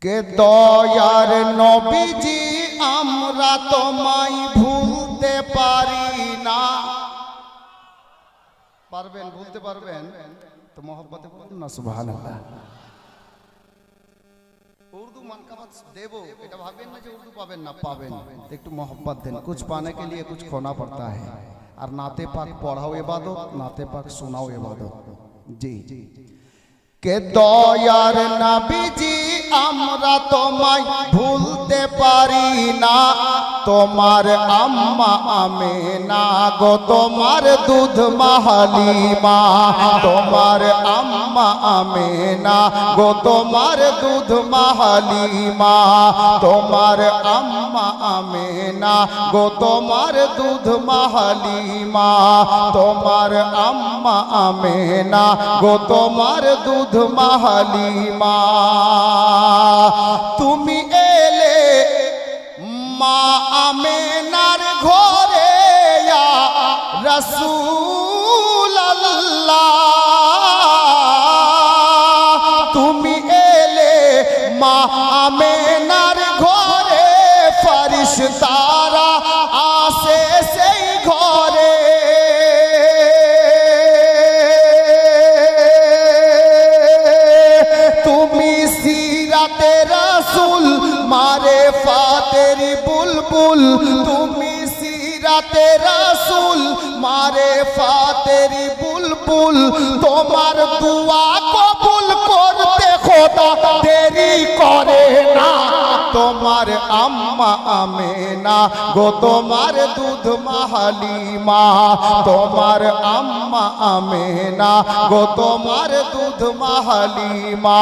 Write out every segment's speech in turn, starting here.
কে দয়ার নবীজি আমরা তোমায় ভুলতে পারি না। পারবেন? ভুলতে পারবেন তো মোহব্বতে বলুন না সুবহানাল্লাহ। उर्दू मनकबत देवो এটা ভাবেন না যে উর্দू পাবেন না, পাবেন। একটু मोहब्बत दें, कुछ पाने के लिए कुछ खोना पड़ता है। और नाते पाक पढ़ाओ इबादत, नाते पाक सुनाओ इबादत। जी के दयार नबीजी আমরা তোমায় ভুলতে পারি না। তোমার আম্মা আমেনা গো তোমার দুধ মাহালিমা, তোমার আম্মা আমেনা গো তোমার দুধ মাহালিমা, তোমার আম্মা আমেনা গো তোমার দুধ মাহালিমা, তোমার আম্মা আমেনা গো তোমার দুধ মাহালিমা। তুমি এলে মা আমেনার ঘরে ইয়া রাসূলুল্লাহ, তুমি এলে মা আমেনার ঘরে, ফেরেশতারা আসে সেই ঘরে। তুমি সিরাতে রাসূল মারে ফাতেরি বুলবুল, তুমি সিরাতে রাসূল মারে ফাতেরি বুলবুল, তোমার দুয়া কবুল করতে খোদা দেরি করে না। তোমার আম্মা আমেনা গো তোমার দুধ মাহালিমা, তোমার আম্মা আমেনা গো তোমার দুধ মাহালিমা।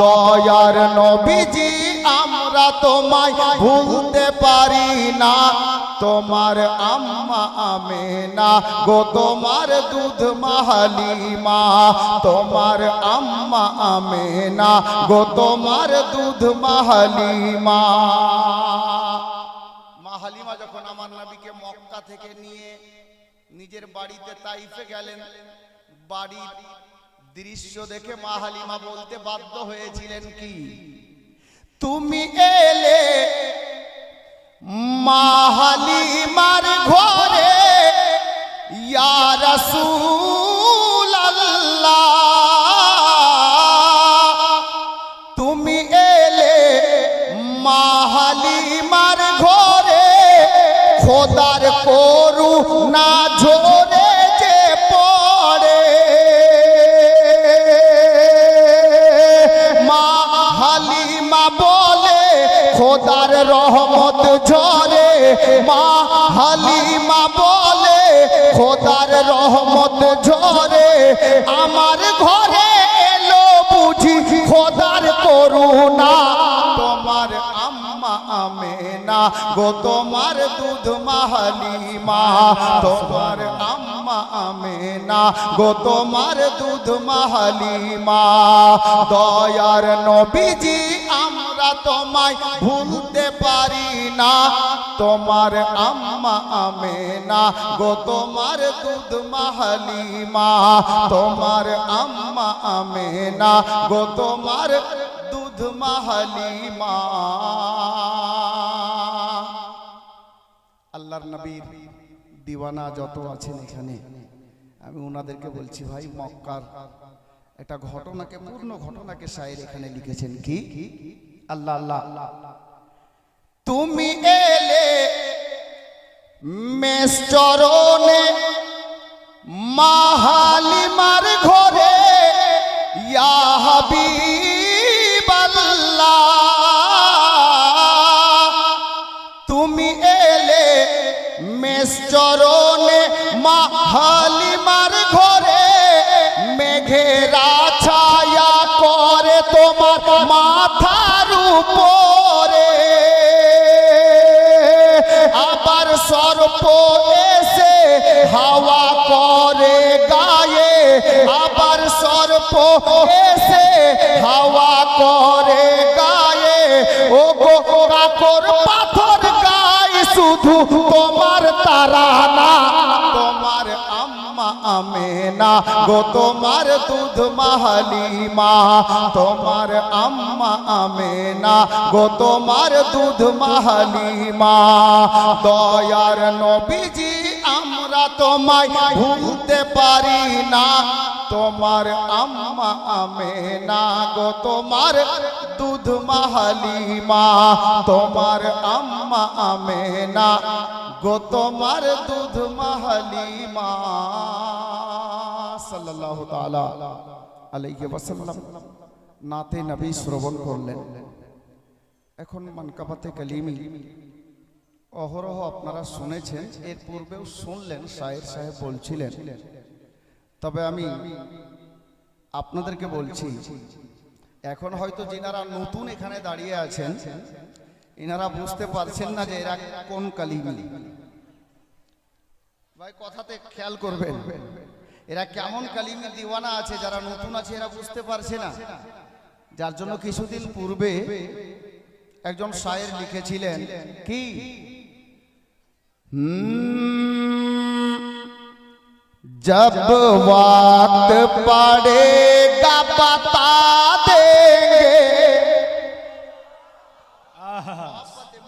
দয়ার নবীজি আমরা তোমায় ভুলতে পারি না। তোমার আম্মা আমেনা গো তোমার দুধ মাহালিমা, তোমার আম্মা আমেনা গো তোমার দুধ মাহালিমা। মা হালিমা যখন আমার নবীকে মক্কা থেকে নিয়ে নিজের বাড়িতে তাইফে গেলেন, বাড়ির দৃশ্য দেখে মা হালিমা বলতে বাধ্য হয়েছিলেন কি, তুমি এলে মা হালিমার ঘরে ইয়া রাসূলুল্লাহ, তুমি এলে মা হালিমার ঘরে, খোদার করুণা ঝরে যে পড়ে। মা হালিমা বলে খোদার রহমত ঝরে, মা হালিমা বলে খোদার রহমত ঝরে, আমার ঘরে এলো বুঝি খোদার করুণা। তোমার আম্মা আমেনা গো তোমার দুধ মাহালিমা, তোমার আম্মা আমেনা গো তোমার দুধ মাহালিমা। দয়ার নবীজি আমরা তোমায় ভুলতে পারি না। তোমার আম্মা আমেনা গো তোমার দুধ মাহালিমা, তোমার আম্মা আমেনা গো তোমার দুধ মাহালিমা। আল্লাহর নবীর দিওয়ানা যত আছেন এখানে, আমি ওনাদেরকে বলছি ভাই, মক্কার একটা ঘটনাকে, পূর্ণ ঘটনাকে শায়ের এখানে লিখেছেন কি, আল্লাহ আল্লাহ তুমি এলে মেষ চরণে মা হালিমার ঘরে ইয়া হাবিবাল্লাহ, তুমি এলে মেষ চরণে মা হালিমার ঘরে, মেঘেরা ছায়া করে তোমার মাথার উপরে, আবার সর্প এসে হাওয়া করে গায়ে, আবার সর্প এসে হাওয়া করে গায়ে, ও গো কাকর পাথর গায়ে শুধু তোমার তারা না। তোমার আম্মা আমেনা গো তোমার দুধ মা হালিমা, তোমার আম্মা আমেনা গো তোমার দুধ মা হালিমা। দয়ার নবীজি আমরা তোমায় ভুলতে পারি না, তোমার আম্মা আমেনা গো তোমার দুধ মা হালিমা, তোমার আম্মা আমেনা গো তোমার দুধ মা হালিমা সাল্লাল্লাহু তাআলা আলাইহি ওয়াসাল্লাম নাতে নবী শ্রবণ করলেন। এখন মানকাবাতে কালিমি অহরহ আপনারা শুনেছেন, এর পূর্বেও শুনলেন, শায়ের সাহেব বলছিলেন। তবে আমি আপনাদেরকে বলছি, এখন হয়তো যিনারা নতুন এখানে দাঁড়িয়ে আছেন ইনারা বুঝতে পারছেন না যে এরা কোন কালিমি। ভাই কথাতে খেয়াল করবেন, এরা কেমন কালিমি দিওয়ানা আছে, যারা নতুন আছে এরা বুঝতে পারছে না। যার জন্য কিছুদিন পূর্বে একজন শায়ের লিখেছিলেন কি, जब वक्त पड़ेगा बता देंगे।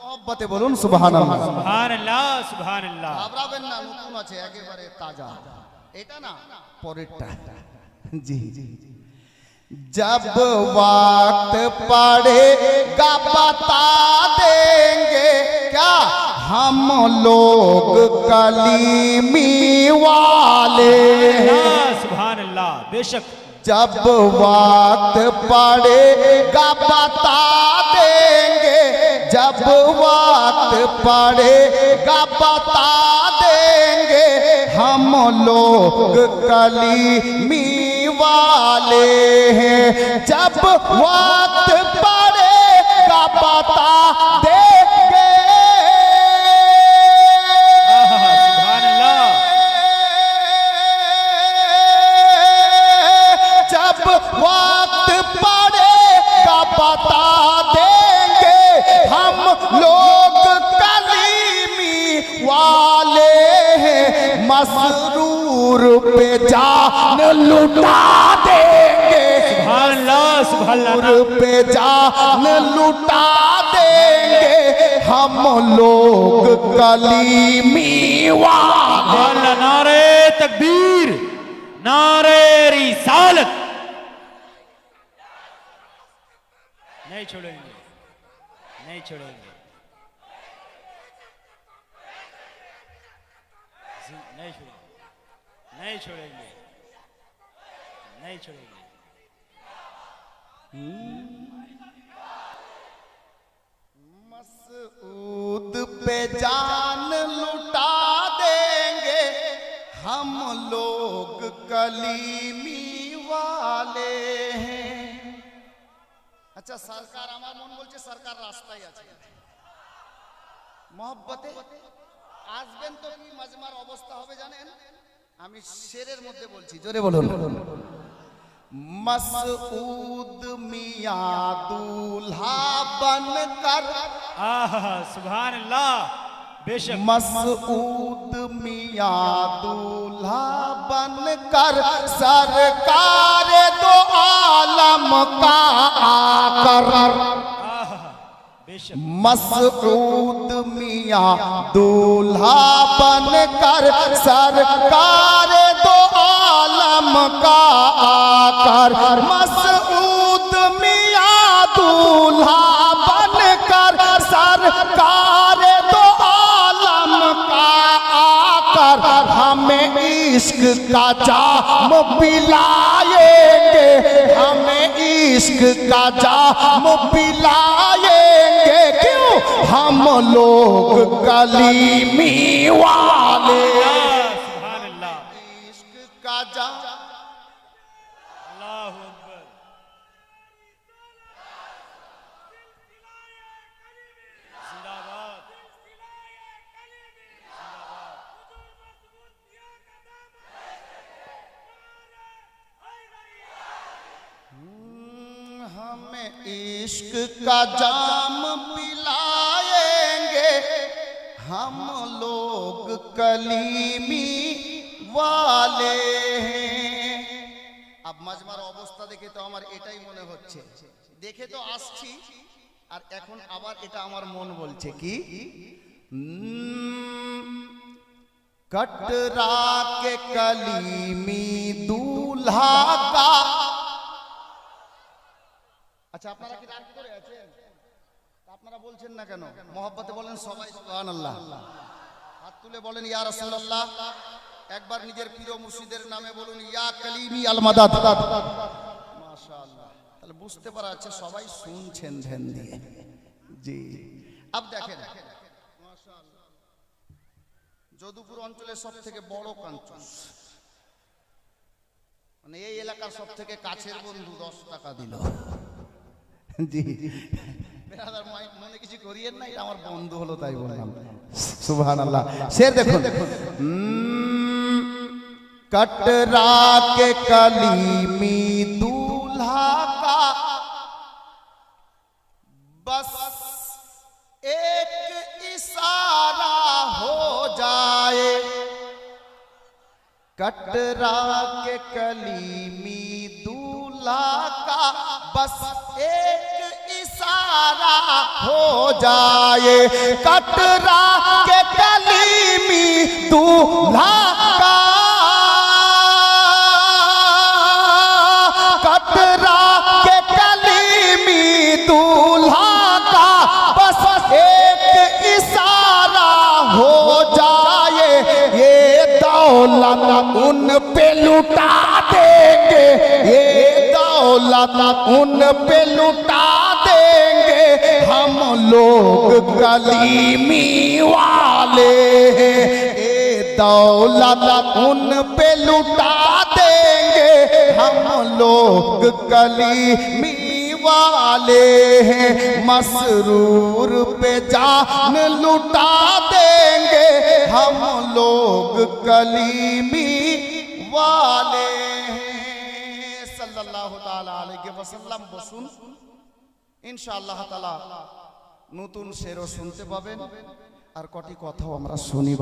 मोहब्बते बोलून सुभान अल्लाह, सुभान अल्लाह, सुभान अल्लाह। घबराবেন না, নতুন আছে একেবারে তাজা, এটা না পরেরটা। জি জি, जब वक्त पड़ेगा बता देंगे क्या हम लोग कलीमी वाले हैं। सुभान अल्लाह, बेशक। जब वक्त पड़ेगा बता देंगे, जब वक्त पड़ेगा बता देंगे हम लोग कलीमी वाले हैं। जब वक्त पड़ेगा बता देंगे, सुभान अल्लाह। जब वक्त पड़ेगा बता देंगे हम लोग कलीमी वाले हैं। मसरूर पे जान लुटा देंगे, सुभान अल्लाह, सुभान अल्लाह। पे जान लुटा देंगे हम लोग कलीमी वाले। नारे तकबीर, नारे रिसालत। नहीं छोड़ेंगे, नहीं छोड़ेंगे, नहीं छोड़ेंगे, नहीं छोड़ेंगे, नहीं छोड़ेंगे। मसऊद पे जान लुटा देंगे हम लोग कलीमी वाले हैं। अच्छा सरकार, আমার মন বলছে সরকার রাস্তায় আছে, মহব্বতে আসবেন তো কি মজমার অবস্থা হবে জানেন। আমি শেরের মধ্যে বলছি, জোরে বলুন। मसऊद मियां दूल्हा बनकर, सुभान अल्लाह, बेशक। मसऊद मियां दूल्हा बनकर सरकार दो आलम का आकर। बेशक। मसऊद मियां दूल्हा बनकर सरकार दो आलम का आकर। मसऊद मियां दूल्हा बनकर सरकार दो आलम का आकर हमें इश्क का जाम पिलाएंगे, हमें इश्क का जाम पिलाएंगे। क्यों? हम लोग कलीमी वाले। सुभान अल्लाह, इश्क का जाम। अल्लाहु अकबर। जिंदाबाद, हमें इश्क का जाम पिलाएंगे हम लोग कलीमी वाले अब मजमाর অবস্থা দেখে তো আমার এটাই মনে হচ্ছে দেখে তো আসছি আর এখন আবার এটা আমার মন বলছে কি कटरा के कलीमी दूल्हा का अच्छा আপনারা কি রাগ করে আছেন আপনারা বলছেন না কেন mohabbat-এ বলেন সবাই সুবহানাল্লাহ হাত তুলে বলেন ইয়া রাসূলুল্লাহ একবার নিজের প্রিয় মুর্শিদের নামে বলুন ইয়া কালিমি আল মাদাদ মাশাআল্লাহ তাহলে বুঝতে পারা যাচ্ছে সবাই শুনছেন ধ্যান দিয়ে জি अब দেখেন মাশাআল্লাহ যদুপুর অঞ্চলের সবথেকে বড় কাঞ্চন মানে এই এলাকার সবথেকে কাছের বন্ধু 10 টাকা দিল জি বেরাদার মনে কিছু করিয়েন না এটা আমার বন্ধু হলো তাই বললাম সুবহানাল্লাহ শের দেখুন कटरा के कलीमी दूल्हा का बस एक इशारा हो जाए कटरा के कलीमी दूल्हा का बस एक इशारा हो जाए कटरा के कलीमी दूल्हा का कटरा के कलीमी दूल्हा का बस एक इशारा हो जाए ये दौलत उन पे लुटा देंगे ये दौलत उन पे लुटा देंगे हम लोग कलीमी वाले ये दौलत उन पे लुटा देंगे हम लोग कलीमी वाले हैं मसरूर पे जान लुटा देंगे हम लोग कलीमी वाले हैं सल्लल्लाहु ताला अलैहि वसल्लम বসুন ইনশাআল্লাহ তাআলা নতুন শেরও শুনতে পাবেন আর কটি কথাও আমরা শুনি